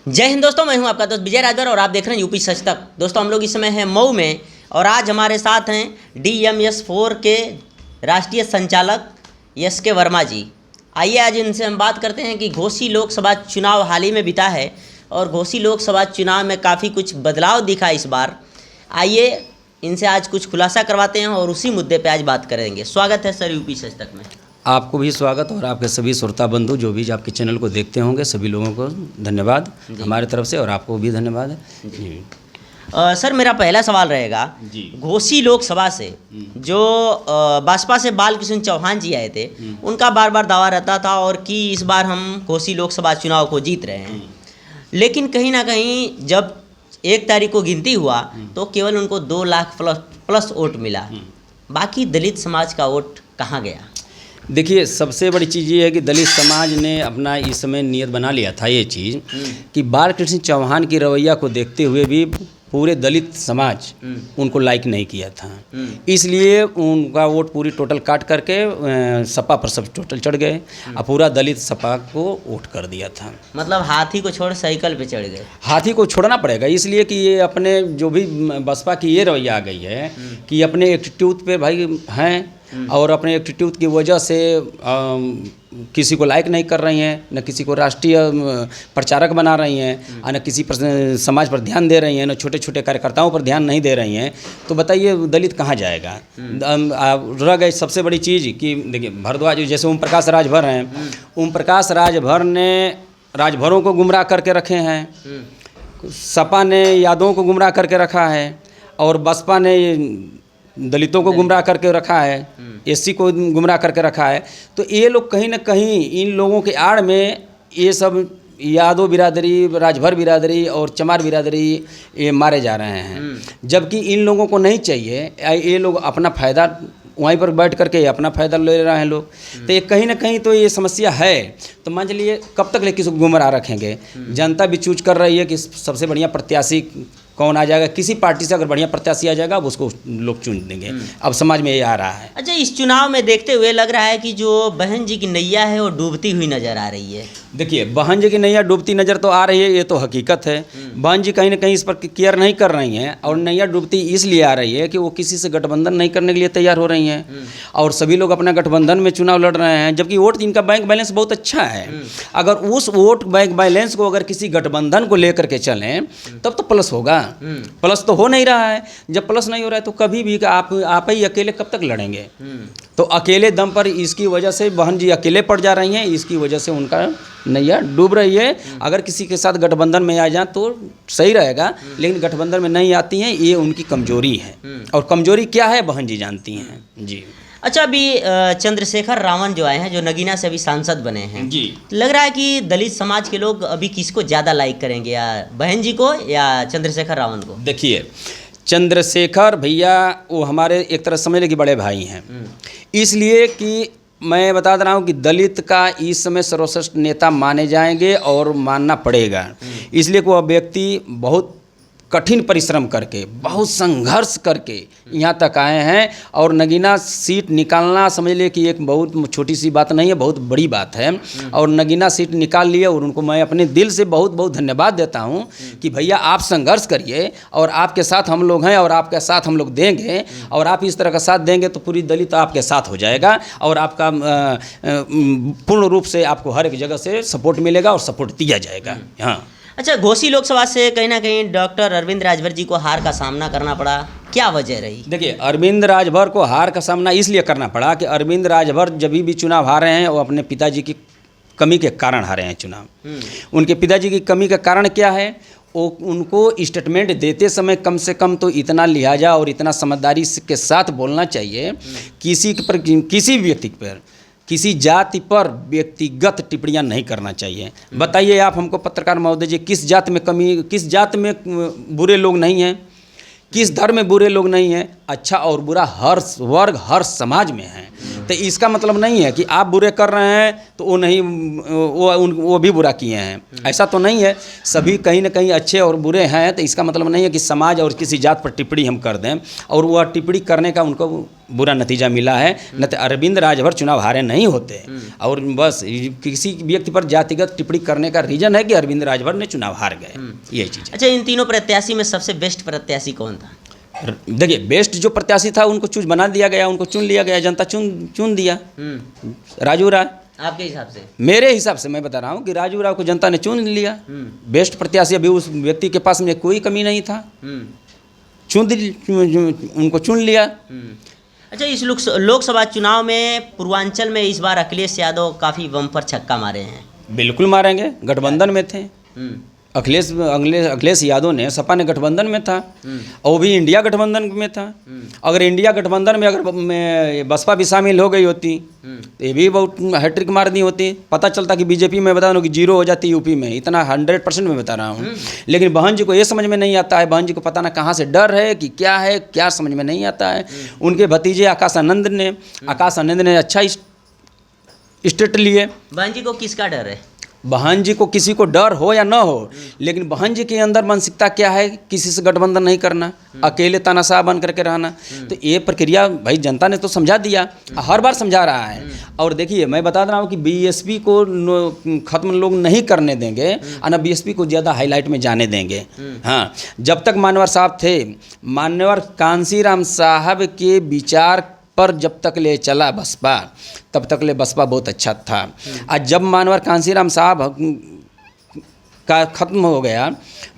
जय हिंद दोस्तों, मैं हूं आपका दोस्त विजय राजभर और आप देख रहे हैं यूपी सच तक। दोस्तों, हम लोग इस समय हैं मऊ में और आज हमारे साथ हैं DMS4 के राष्ट्रीय संचालक SK वर्मा जी। आइए आज इनसे हम बात करते हैं कि घोसी लोकसभा चुनाव हाल ही में बीता है और घोसी लोकसभा चुनाव में काफ़ी कुछ बदलाव दिखा इस बार। आइए इनसे आज कुछ खुलासा करवाते हैं और उसी मुद्दे पर आज बात करेंगे। स्वागत है सर यूपी सच तक में। आपको भी स्वागत और आपके सभी श्रोता बंधु जो भी आपके चैनल को देखते होंगे सभी लोगों को धन्यवाद हमारे तरफ से और आपको भी धन्यवाद है। सर, मेरा पहला सवाल रहेगा, घोसी लोकसभा से जो बसपा से बालकृष्ण चौहान जी आए थे, उनका बार बार दावा रहता था और कि इस बार हम घोसी लोकसभा चुनाव को जीत रहे हैं, लेकिन कहीं ना कहीं जब 1 तारीख को गिनती हुआ तो केवल उनको 2 लाख प्लस वोट मिला। बाकी दलित समाज का वोट कहाँ गया? देखिए, सबसे बड़ी चीज़ ये है कि दलित समाज ने अपना इस समय नियत बना लिया था ये चीज़ कि बालकृष्ण चौहान की रवैया को देखते हुए भी पूरे दलित समाज उनको लाइक नहीं किया था, इसलिए उनका वोट पूरी टोटल काट करके सपा पर सब टोटल चढ़ गए और पूरा दलित सपा को वोट कर दिया था। मतलब हाथी को छोड़ साइकिल पे चढ़ गए। हाथी को छोड़ना पड़ेगा इसलिए कि ये अपने जो भी बसपा की ये रवैया आ गई है कि अपने एटीट्यूड पे भाई हैं और अपने एटीट्यूड की वजह से किसी को लाइक नहीं कर रही हैं, न किसी को राष्ट्रीय प्रचारक बना रही हैं, न किसी समाज पर ध्यान दे रही हैं, न छोटे छोटे कार्यकर्ताओं पर ध्यान नहीं दे रही हैं। तो बताइए दलित कहाँ जाएगा? रह गई सबसे बड़ी चीज़ कि देखिए भारद्वाज जैसे ओम प्रकाश राजभर हैं, ओम प्रकाश राजभर ने राजभरों को गुमराह करके रखे हैं, सपा ने यादवों को गुमराह करके रखा है और बसपा ने दलितों को गुमराह करके रखा है, SC को गुमराह करके रखा है। तो ये लोग कहीं ना कहीं इन लोगों के आड़ में ये सब यादव बिरादरी, राजभर बिरादरी और चमार बिरादरी ये मारे जा रहे हैं, जबकि इन लोगों को नहीं चाहिए। ये लोग अपना फ़ायदा वहीं पर बैठ करके अपना फ़ायदा ले रहे हैं लोग। तो ये कहीं ना कहीं तो ये समस्या है। तो मान चलिए कब तक किसी को गुमराह रखेंगे? जनता भी चूज कर रही है कि सबसे बढ़िया प्रत्याशी कौन आ जाएगा। किसी पार्टी से अगर बढ़िया प्रत्याशी आ जाएगा अब उसको लोग चुन देंगे। अब समाज में ये आ रहा है। अच्छा, इस चुनाव में देखते हुए लग रहा है कि जो बहन जी की नैया है वो डूबती हुई नजर आ रही है। देखिए, बहन जी की नैया डूबती नज़र तो आ रही है, ये तो हकीकत है। बहन जी कहीं ना कहीं इस पर केयर नहीं कर रही हैं और नैया डूबती इसलिए आ रही है कि वो किसी से गठबंधन नहीं करने के लिए तैयार हो रही हैं और सभी लोग अपना गठबंधन में चुनाव लड़ रहे हैं, जबकि वोट इनका बैंक बैलेंस बहुत अच्छा है। अगर उस वोट बैंक बैलेंस को अगर किसी गठबंधन को लेकर के चलें तब तो प्लस होगा। प्लस तो हो नहीं रहा है। जब प्लस नहीं हो रहा है तो कभी भी आप ही अकेले कब तक लड़ेंगे? तो अकेले दम पर इसकी वजह से बहन जी अकेले पड़ जा रही हैं, इसकी वजह से उनका नैया डूब रही है। अगर किसी के साथ गठबंधन में आ जाए तो सही रहेगा, लेकिन गठबंधन में नहीं आती हैं, ये उनकी कमजोरी है। और कमजोरी क्या है बहन जी जानती हैं जी। अच्छा, अभी चंद्रशेखर रावण जो आए हैं, जो नगीना से अभी सांसद बने हैं जी, लग रहा है कि दलित समाज के लोग अभी किसको ज़्यादा लाइक करेंगे, या बहन जी को या चंद्रशेखर रावण को? देखिए, चंद्रशेखर भैया वो हमारे एक तरह समझ लें कि बड़े भाई हैं, इसलिए कि मैं बता रहा हूँ कि दलित का इस समय सर्वश्रेष्ठ नेता माने जाएंगे और मानना पड़ेगा। इसलिए कि वह व्यक्ति बहुत कठिन परिश्रम करके, बहुत संघर्ष करके यहाँ तक आए हैं और नगीना सीट निकालना समझ लिए कि एक बहुत छोटी सी बात नहीं है, बहुत बड़ी बात है। और नगीना सीट निकाल लिए और उनको मैं अपने दिल से बहुत बहुत धन्यवाद देता हूँ कि भैया आप संघर्ष करिए और आपके साथ हम लोग हैं और आपके साथ हम लोग देंगे और आप इस तरह का साथ देंगे तो पूरी दलित आपके साथ हो जाएगा और आपका पूर्ण रूप से आपको हर एक जगह से सपोर्ट मिलेगा और सपोर्ट दिया जाएगा। हाँ। अच्छा, घोसी लोकसभा से कहीं ना कहीं डॉक्टर अरविंद राजभर जी को हार का सामना करना पड़ा, क्या वजह रही? देखिए, अरविंद राजभर को हार का सामना इसलिए करना पड़ा कि अरविंद राजभर जब भी चुनाव हारे हैं वो अपने पिताजी की कमी के कारण हारे हैं चुनाव। उनके पिताजी की कमी का कारण क्या है? वो उनको स्टेटमेंट देते समय कम से कम तो इतना लिहाजा और इतना समझदारी के साथ बोलना चाहिए। किसी व्यक्ति पर, किसी जाति पर व्यक्तिगत टिप्पणियां नहीं करना चाहिए। बताइए आप हमको पत्रकार महोदय जी, किस जात में कमी, किस जात में बुरे लोग नहीं हैं, किस धर्म में बुरे लोग नहीं हैं? अच्छा और बुरा हर वर्ग हर समाज में है। तो इसका मतलब नहीं है कि आप बुरे कर रहे हैं तो वो नहीं, वो भी बुरा किए हैं, ऐसा तो नहीं है। सभी कहीं ना कहीं अच्छे और बुरे हैं। तो इसका मतलब नहीं है कि समाज और किसी जात पर टिप्पणी हम कर दें और वह टिप्पणी करने का उनको बुरा नतीजा मिला है। न तो अरविंद राजभर चुनाव हारे नहीं होते, और बस किसी व्यक्ति पर जातिगत टिप्पणी करने का रीजन है कि अरविंद राजभर ने चुनाव हार गए, यही चीज़। अच्छा, इन तीनों प्रत्याशी में सबसे बेस्ट प्रत्याशी कौन था? देखिए, बेस्ट जो प्रत्याशी था उनको चूज बना दिया गया, उनको चुन लिया गया, जनता चुन दिया राजू राय। आपके हिसाब से? मेरे हिसाब से मैं बता रहा हूँ कि राजू राव को जनता ने चुन लिया बेस्ट प्रत्याशी। अभी उस व्यक्ति के पास में कोई कमी नहीं था, उनको चुन लिया। अच्छा, इस लोकसभा चुनाव में पूर्वांचल में इस बार अखिलेश यादव काफ़ी बम्पर छक्का मारे हैं। बिल्कुल मारेंगे, गठबंधन में थे। अखिलेश यादव ने सपा ने गठबंधन में था, और वो भी इंडिया गठबंधन में था। अगर इंडिया गठबंधन में अगर बसपा भी शामिल हो गई होती तो ये भी बहुत हैट्रिक मार दी होती। पता चलता कि बीजेपी में बता दूँ कि 0 हो जाती यूपी में, इतना 100% में बता रहा हूँ। लेकिन बहन जी को ये समझ में नहीं आता है, बहन जी को पता ना कहाँ से डर है कि क्या है, क्या समझ में नहीं आता है। उनके भतीजे आकाश आनंद ने अच्छा स्टेट लिए। बहन जी को किसका डर है? बहन जी को किसी को डर हो या ना हो, लेकिन बहन जी के अंदर मानसिकता क्या है, किसी से गठबंधन नहीं करना, अकेले तानाशाह बन करके रहना। तो ये प्रक्रिया भाई जनता ने तो समझा दिया, हर बार समझा रहा है। और देखिए, मैं बता रहा हूँ कि बीएसपी को ख़त्म लोग नहीं करने देंगे और ना बीएसपी को ज़्यादा हाईलाइट में जाने देंगे। हाँ, जब तक मानवर साहब थे, मान्यवर कांसीराम साहब के विचार पर जब तक ले चला बसपा, तब तक ले बसपा बहुत अच्छा था। आज जब मानवर कांसीराम साहब का ख़त्म हो गया,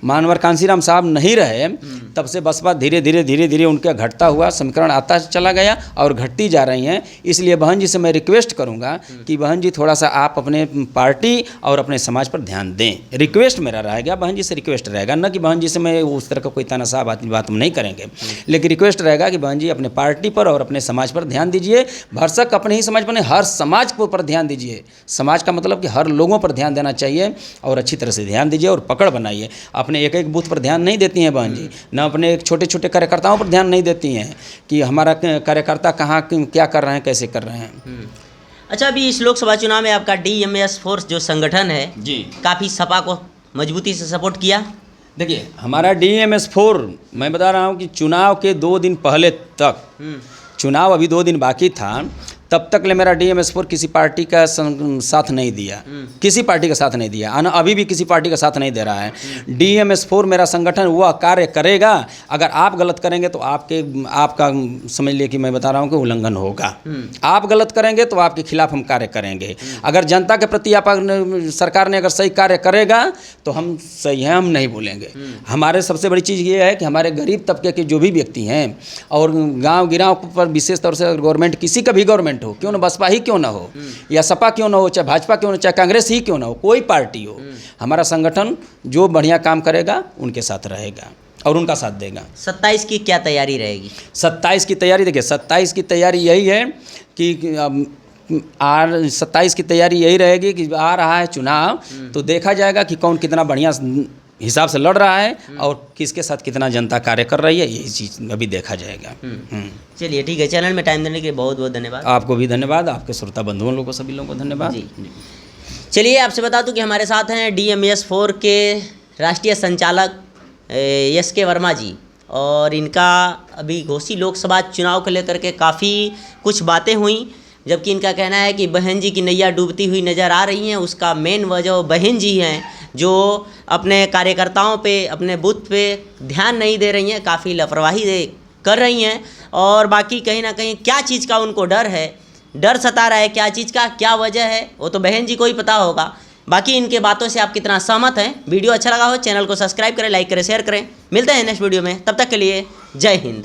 मानवर कांसीराम साहब नहीं रहे, तब से बसपा धीरे धीरे उनका घटता हुआ समीकरण आता चला गया और घटती जा रही हैं। इसलिए बहन जी से मैं रिक्वेस्ट करूंगा कि बहन जी थोड़ा सा आप अपने पार्टी और अपने समाज पर ध्यान दें। रिक्वेस्ट मेरा रहेगा, बहन जी से रिक्वेस्ट रहेगा, न कि बहन जी से मैं उस तरह का कोई तानाशाह बात हम नहीं करेंगे, लेकिन रिक्वेस्ट रहेगा कि बहन जी अपने पार्टी पर और अपने समाज पर ध्यान दीजिए। भरसक अपने ही समाज पर नहीं, हर समाज को पर ध्यान दीजिए। समाज का मतलब कि हर लोगों पर ध्यान देना चाहिए और अच्छी तरह से ध्यान दीजिए और पकड़ बनाइए। अपने एक बूथ पर ध्यान नहीं देती हैं बहन जी, न अपने छोटे छोटे कार्यकर्ताओं पर ध्यान नहीं देती हैं कि हमारा कार्यकर्ता कहाँ क्या कर रहे हैं, कैसे कर रहे हैं। अच्छा, अभी इस लोकसभा चुनाव में आपका DMS फोर्स जो संगठन है जी, काफ़ी सपा को मजबूती से सपोर्ट किया। देखिए, हमारा DMS 4, मैं बता रहा हूँ कि चुनाव के 2 दिन पहले तक, चुनाव अभी 2 दिन बाकी था, तब तक ले मेरा DMS 4 किसी पार्टी का साथ नहीं दिया, किसी पार्टी का साथ नहीं दिया, अभी भी किसी पार्टी का साथ नहीं दे रहा है। DMS 4 मेरा संगठन वह कार्य करेगा, अगर आप गलत करेंगे तो आपका समझ लिए कि मैं बता रहा हूँ कि उल्लंघन होगा। आप गलत करेंगे तो आपके खिलाफ हम कार्य करेंगे। अगर जनता के प्रति सरकार ने अगर सही कार्य करेगा तो हम सही हैं, हम नहीं बोलेंगे। हमारे सबसे बड़ी चीज़ ये है कि हमारे गरीब तबके के जो भी व्यक्ति हैं और गाँव गिराव पर विशेष तौर से गवर्नमेंट, किसी का भी गवर्नमेंट हो, क्यों ना बसपा ही क्यों ना हो, या सपा क्यों ना हो, चाहे भाजपा क्यों ना, चाहे कांग्रेस ही क्यों ना हो, कोई पार्टी हो, हमारा संगठन जो बढ़िया काम करेगा उनके साथ रहेगा और उनका साथ देगा। 27 की क्या तैयारी रहेगी? 27 की तैयारी, देखिए 27 की तैयारी यही है कि 27 की तैयारी यही रहेगी कि आ रहा है चुनाव, तो देखा जाएगा कि कौन कितना बढ़िया हिसाब से लड़ रहा है और किसके साथ कितना जनता कार्य कर रही है, यही चीज़ अभी देखा जाएगा। चलिए, ठीक है, चैनल में टाइम देने के लिए बहुत बहुत धन्यवाद। आपको भी धन्यवाद, आपके श्रोता बंधुओं लोगों को, सभी लोगों को धन्यवाद जी। चलिए, आपसे बता दूं कि हमारे साथ हैं DMS 4 के राष्ट्रीय संचालक SK वर्मा जी, और इनका अभी घोसी लोकसभा चुनाव को लेकर के काफ़ी कुछ बातें हुई, जबकि इनका कहना है कि बहन जी की नैया डूबती हुई नज़र आ रही हैं। उसका मेन वजह बहन जी हैं, जो अपने कार्यकर्ताओं पे, अपने बूथ पे ध्यान नहीं दे रही हैं, काफ़ी लापरवाही कर रही हैं। और बाकी कहीं ना कहीं क्या चीज़ का उनको डर है, डर सता रहा है, क्या चीज़ का, क्या वजह है, वो तो बहन जी को ही पता होगा। बाकी इनके बातों से आप कितना सहमत हैं? वीडियो अच्छा लगा हो चैनल को सब्सक्राइब करें, लाइक करें, शेयर करें। मिलते हैं नेक्स्ट वीडियो में, तब तक के लिए जय हिंद।